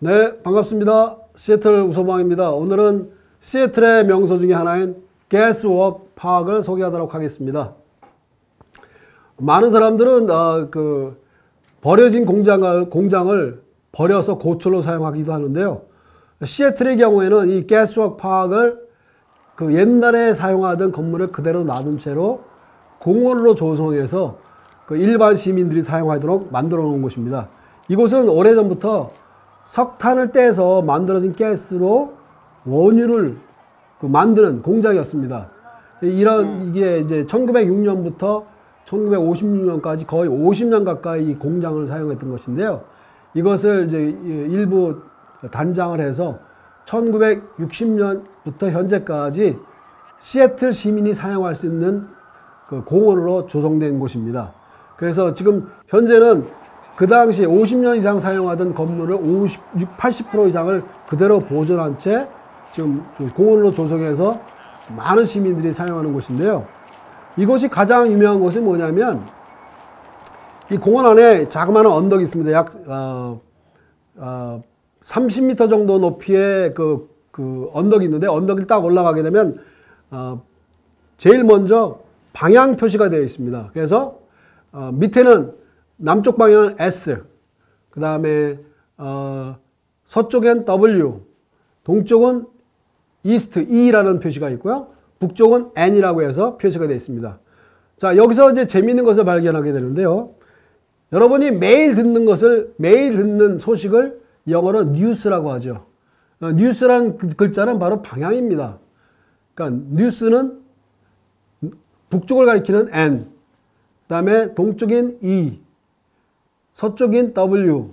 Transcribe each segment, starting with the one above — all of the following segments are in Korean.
네, 반갑습니다. 시애틀 우서방입니다. 오늘은 시애틀의 명소 중에 하나인 가스워크 파크를 소개하도록 하겠습니다. 많은 사람들은 버려진 공장을 버려서 고철로 사용하기도 하는데요. 시애틀의 경우에는 이 가스워크 파크를 그 옛날에 사용하던 건물을 그대로 놔둔 채로 공원으로 조성해서 그 일반 시민들이 사용하도록 만들어 놓은 곳입니다. 이곳은 오래전부터 석탄을 떼서 만들어진 가스로 원유를 만드는 공장이었습니다. 이게 이제 1906년부터 1956년까지 거의 50년 가까이 이 공장을 사용했던 것인데요. 이것을 이제 일부 단장을 해서 1960년부터 현재까지 시애틀 시민이 사용할 수 있는 그 공원으로 조성된 곳입니다. 그래서 지금 현재는 그 당시 50년 이상 사용하던 건물을 80% 이상을 그대로 보존한 채 지금 공원으로 조성해서 많은 시민들이 사용하는 곳인데요. 이곳이 가장 유명한 곳이 뭐냐면 이 공원 안에 자그마한 언덕이 있습니다. 약 30m 정도 높이의 그 언덕이 있는데, 언덕을 딱 올라가게 되면 제일 먼저 방향 표시가 되어 있습니다. 그래서 밑에는 남쪽 방향은 S, 그 다음에 서쪽엔 W, 동쪽은 East, E라는 표시가 있고요. 북쪽은 N이라고 해서 표시가 되어 있습니다. 자, 여기서 이제 재미있는 것을 발견하게 되는데요. 여러분이 매일 듣는 소식을 영어로 뉴스라고 하죠. 뉴스라는 글자는 바로 방향입니다. 그러니까 뉴스는 북쪽을 가리키는 N, 그 다음에 동쪽인 E, 서쪽인 W,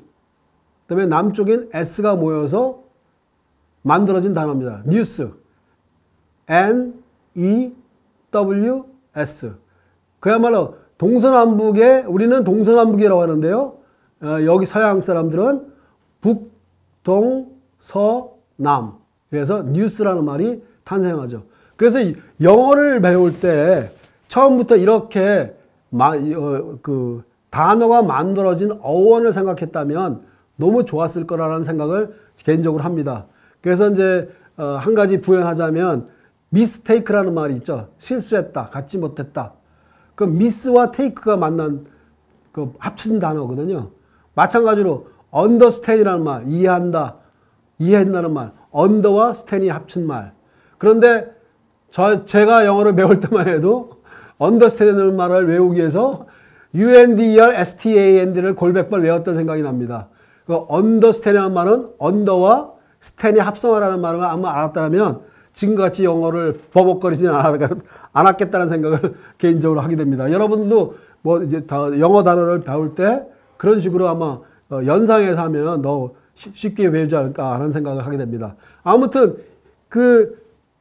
그 다음에 남쪽인 S가 모여서 만들어진 단어입니다. 뉴스. N, E, W, S. 그야말로 동서남북에, 우리는 동서남북이라고 하는데요. 여기 서양 사람들은 북, 동, 서, 남. 그래서 뉴스라는 말이 탄생하죠. 그래서 영어를 배울 때 처음부터 이렇게 단어가 만들어진 어원을 생각했다면 너무 좋았을 거라는 생각을 개인적으로 합니다. 그래서 이제 한 가지 부연하자면 미스테이크라는 말이 있죠. 실수했다, 갖지 못했다. 그 미스와 테이크가 만난 그 합친 단어거든요. 마찬가지로 understand이라는 말, 이해한다, 이해한다는 말, under와 stand이 합친 말. 그런데 제가 영어를 배울 때만 해도 understand라는 말을 외우기 위해서 understand를 골백번 외웠던 생각이 납니다. 그 understand이라는 말은 under와 stand이 합성하라는 말을 아마 알았다면 지금같이 영어를 버벅거리지는 않았겠다는 생각을 개인적으로 하게 됩니다. 여러분도 뭐 이제 영어 단어를 배울 때 그런 식으로 아마 연상해서 하면 더 쉽게 배우지 않을까 하는 생각을 하게 됩니다. 아무튼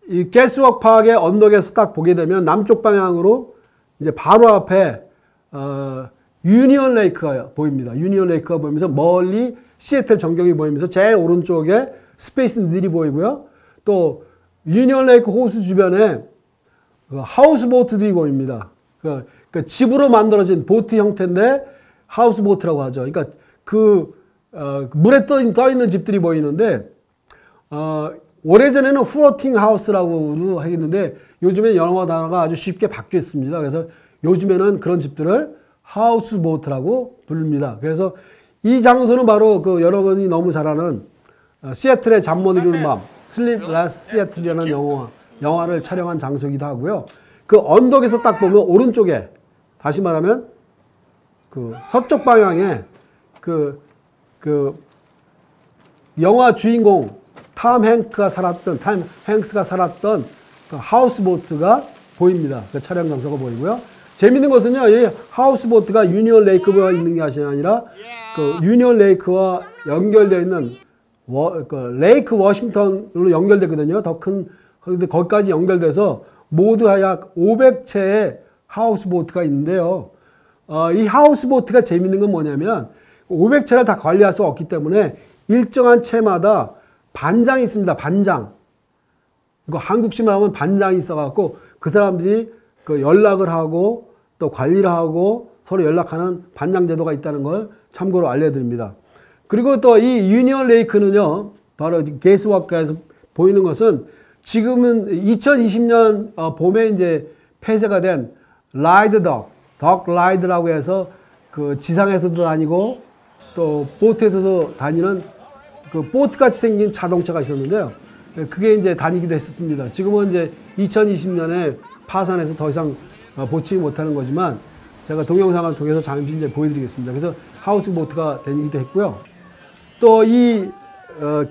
이 가스워크 파크의 언덕에서 딱 보게 되면 남쪽 방향으로 이제 바로 앞에 유니언 레이크가 보입니다. 유니언 레이크가 보이면서 멀리 시애틀 전경이 보이면서 제일 오른쪽에 스페이스 니들이 보이고요. 또 유니언 레이크 호수 주변에 하우스 보트들이 보입니다. 그 집으로 만들어진 보트 형태인데 하우스 보트라고 하죠. 그러니까 물에 떠 있는 집들이 보이는데 오래전에는 플로팅 하우스라고도 하겠는데 요즘에 영어 단어가 아주 쉽게 바뀌었습니다. 그래서 요즘에는 그런 집들을 하우스 보트라고 부릅니다. 그래서 이 장소는 바로 여러분이 너무 잘 아는 시애틀의 잠 못 이루는 밤, Sleepless Seattle이라는 영화를 촬영한 장소이기도 하고요. 그 언덕에서 딱 보면 오른쪽에, 다시 말하면 서쪽 방향에 영화 주인공 톰 행스가 살았던 그 하우스 보트가 보입니다. 그 촬영 장소가 보이고요. 재밌는 것은요, 이 하우스 보트가 유니언 레이크가 있는 게 아니라 유니언 레이크와 연결되어 있는 레이크 워싱턴으로 연결되거든요. 더 큰, 근데 거기까지 연결돼서 모두 약 500채의 하우스 보트가 있는데요. 이 하우스 보트가 재밌는 건 뭐냐면 500채를 다 관리할 수가 없기 때문에 일정한 채마다 반장이 있습니다. 반장. 이거 한국식으로 하면 반장이 있어갖고 그 사람들이 연락을 하고 또 관리를 하고 서로 연락하는 반장 제도가 있다는 걸 참고로 알려드립니다. 그리고 또 이 유니언 레이크는요, 바로 게이스워크에서 보이는 것은 지금은 2020년 봄에 이제 폐쇄가 된 라이드 덕 라이드라고 해서 그 지상에서도 다니고 또 보트에서도 다니는 그 보트 같이 생긴 자동차가 있었는데요. 그게 이제 다니기도 했었습니다. 지금은 이제 2020년에 파산해서 더 이상 보지 못하는 거지만 제가 동영상을 통해서 잠시 이제 보여드리겠습니다. 그래서 하우스 보트가 다니기도 했고요. 또 이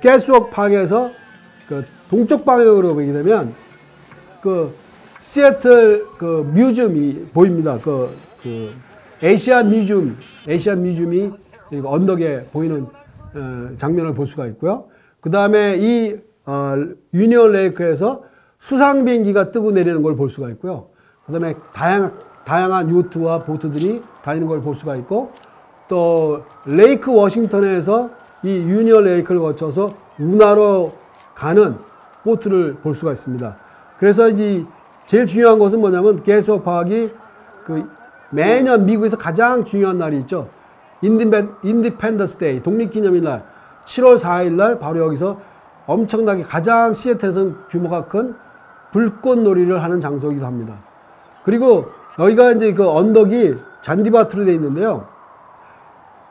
게스워크 파크에서 그 동쪽 방향으로 보게 되면 그 시애틀 그 뮤지엄이 보입니다. 그 아시안 뮤지엄이 언덕에 보이는 장면을 볼 수가 있고요. 그 다음에 이 유니언 레이크에서 수상 비행기가 뜨고 내리는 걸 볼 수가 있고요. 그 다음에 다양한 요트와 보트들이 다니는 걸 볼 수가 있고, 또 레이크 워싱턴에서 이 유니언 레이크를 거쳐서 운하로 가는 보트를 볼 수가 있습니다. 그래서 이제 제일 중요한 것은 뭐냐면 게스워크 파크이 그 매년 미국에서 가장 중요한 날이 있죠. 인디펜던스 데이, 독립기념일 날 7월 4일 날 바로 여기서 엄청나게 가장 시애틀에서는 규모가 큰 불꽃놀이를 하는 장소이기도 합니다. 그리고 여기가 이제 그 언덕이 잔디밭으로 되어 있는데요.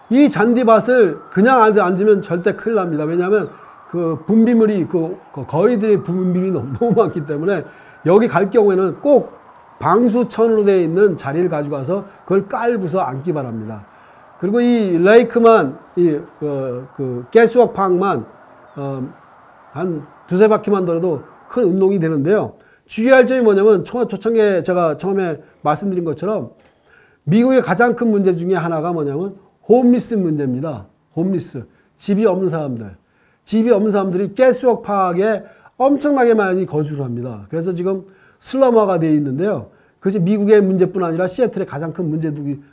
이 잔디밭을 그냥 앉으면 절대 큰일 납니다. 왜냐하면 그 분비물이 거위들의 분비물이 너무 많기 때문에 여기 갈 경우에는 꼭 방수천으로 되어 있는 자리를 가져가서 그걸 깔고서 앉기 바랍니다. 그리고 이 레이크만 게스워크 파크만 한 두세 바퀴만 돌아도 큰 운동이 되는데요. 주의할 점이 뭐냐면 초창기에 제가 처음에 말씀드린 것처럼 미국의 가장 큰 문제 중에 하나가 뭐냐면 홈리스 문제입니다. 홈리스, 집이 없는 사람들이 게스워크 파크에 엄청나게 많이 거주를 합니다. 그래서 지금 슬럼화가 되어 있는데요. 그것이 미국의 문제뿐 아니라 시애틀의 가장 큰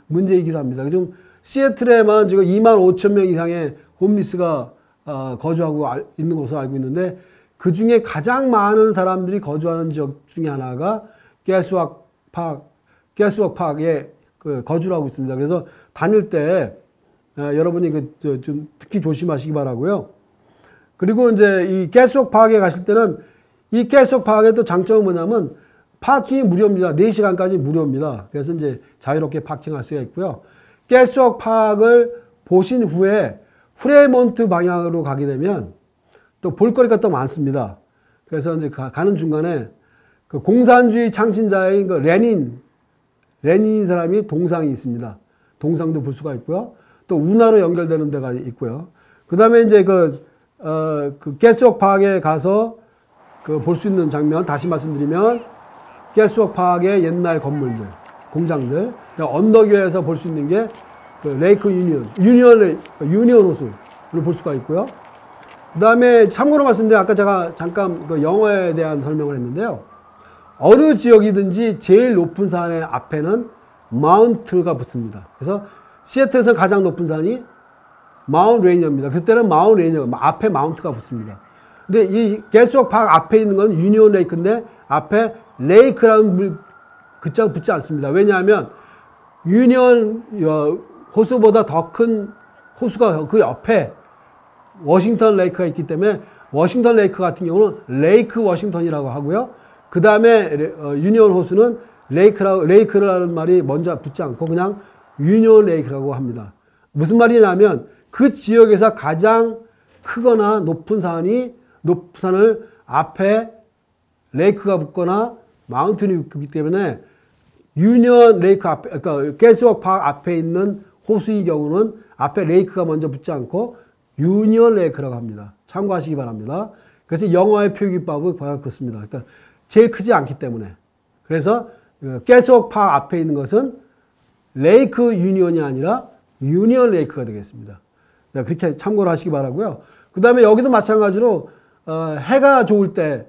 문제이기도 합니다. 지금 시애틀에만 지금 2만 5천 명 이상의 홈리스가 거주하고 있는 것으로 알고 있는데, 그 중에 가장 많은 사람들이 거주하는 지역 중에 하나가 게스워크 파크에 거주를 하고 있습니다. 그래서 다닐 때 여러분이 좀 특히 조심하시기 바라고요. 그리고 이제 이 게스워크 파크에 가실 때는 이 게스워크 파크의 또 장점은 뭐냐면 파킹이 무료입니다. 4시간까지 무료입니다. 그래서 이제 자유롭게 파킹할 수가 있고요. 게스워크 파크를 보신 후에 프레몬트 방향으로 가게 되면 또 볼거리가 또 많습니다. 그래서 이제 가는 중간에 그 공산주의 창신자인 그 레닌인 사람이 동상이 있습니다. 동상도 볼 수가 있고요. 또 운하로 연결되는 데가 있고요. 그 다음에 이제 그 게스워크 파크에 가서 볼 수 있는 장면, 다시 말씀드리면 게스워크 파크의 옛날 건물들, 공장들, 언덕 위에서 볼 수 있는 게 그 레이크 유니언 호수를 볼 수가 있고요. 그 다음에 참고로 말씀드리면 아까 제가 잠깐 그 영어에 대한 설명을 했는데요. 어느 지역이든지 제일 높은 산의 앞에는 마운트가 붙습니다. 그래서 시애틀에서 가장 높은 산이 마운트 레이니어입니다. 그때는 마운트 레이니어, 앞에 마운트가 붙습니다. 근데 이 게스워크 파크 앞에 있는 건 유니온 레이크인데 앞에 레이크라는 글자가 붙지 않습니다. 왜냐하면 유니온 호수보다 더 큰 호수가 그 옆에 워싱턴 레이크가 있기 때문에 워싱턴 레이크 같은 경우는 레이크 워싱턴이라고 하고요. 그 다음에 유니온 호수는 레이크라는 말이 먼저 붙지 않고 그냥 유니온 레이크라고 합니다. 무슨 말이냐면 그 지역에서 가장 크거나 높은 산을 앞에 레이크가 붙거나 마운틴이 붙기 때문에 유니온 레이크 앞에, 그러니까 게스워크 파크 앞에 있는 호수의 경우는 앞에 레이크가 먼저 붙지 않고 유니온 레이크라고 합니다. 참고하시기 바랍니다. 그래서 영어의 표기법은 그렇습니다. 그러니까 제일 크지 않기 때문에. 그래서 게스워크 파크 앞에 있는 것은 레이크 유니온이 아니라 유니온 레이크가 되겠습니다. 그렇게 참고를 하시기 바라고요. 그 다음에 여기도 마찬가지로 해가 좋을 때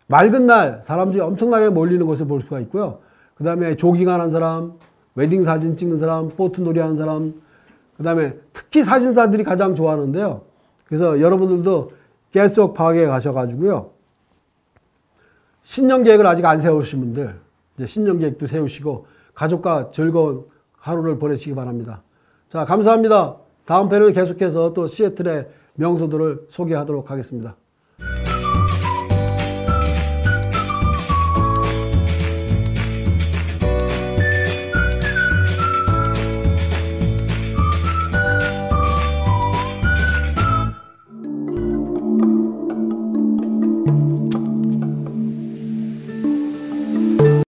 맑은 날 사람들이 엄청나게 몰리는 것을 볼 수가 있고요. 그 다음에 조깅하는 사람, 웨딩 사진 찍는 사람, 보트 놀이 하는 사람, 그 다음에 특히 사진사들이 가장 좋아하는데요. 그래서 여러분들도 게스워크 파크에 가셔가지고요. 신년 계획을 아직 안 세우신 분들, 이제 신년 계획도 세우시고 가족과 즐거운 하루를 보내시기 바랍니다. 자, 감사합니다. 다음 편은 계속해서 또 시애틀의 명소들을 소개하도록 하겠습니다.